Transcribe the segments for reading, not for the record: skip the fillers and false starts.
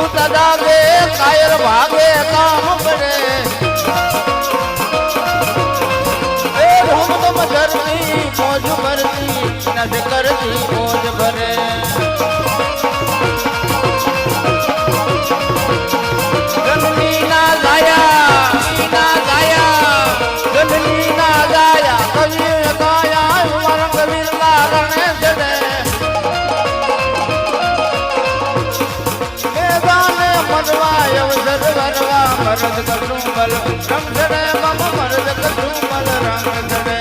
ભૂત જાગે કાયર ભાગે કામ કરે એ ધૂમ ધમ ધરતી મોજ ભરતી નદ કરતી મોજ ભરે ગનની ના ગાયા ગનની ના ગાયા કવિ ગાયા ઉમર કબીર લાગણે જડે મેદાને મરવા અવસર ભરવા મરદ કરું બલ રંગ જડે મમ મરદ કરું બલ રંગ જડે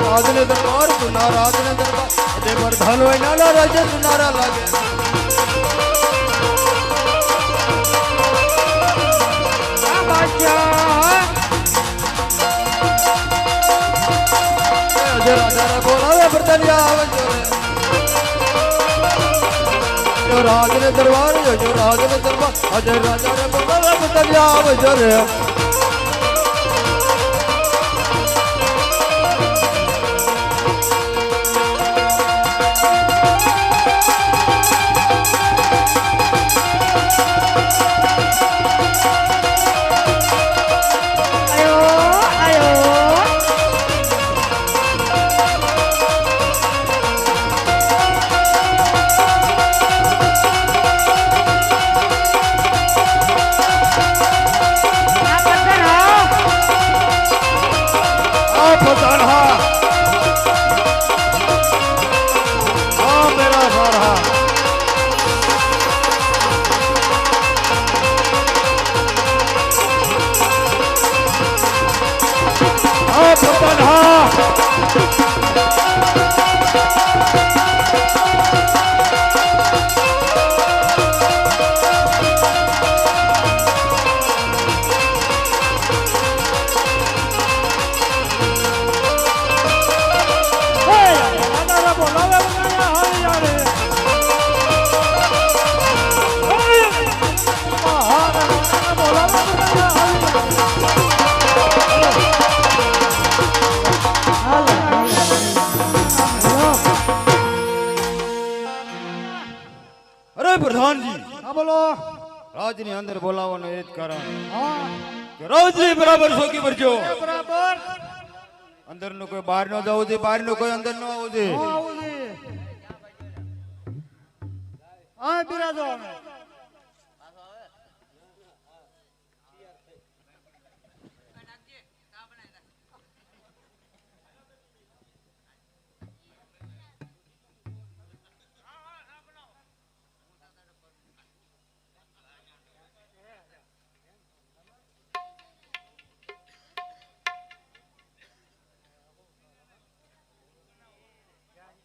રાજને દરબાર સુના રાજને દરબાર તે પ્રધાન હોય નાના રાજ્ય સુનારા લાગે આ બાદશાહ રાજા બોલાવે પ્રધાનિયા આવે જો રાજને દરબાર જો રાજને દરબાર અજય રાજા બોલાવે પ્રધાનિયા આવે જો રાજની અંદર બોલાવવાનો એ જ કારણ હા કે રાજની બરાબર સોકી ભરજો બરાબર અંદર નું કોઈ બહાર ન જવું જોઈએ, બહાર નું કોઈ અંદર ન આવવું જોઈએ. આવું છે હા બિરાજો અમે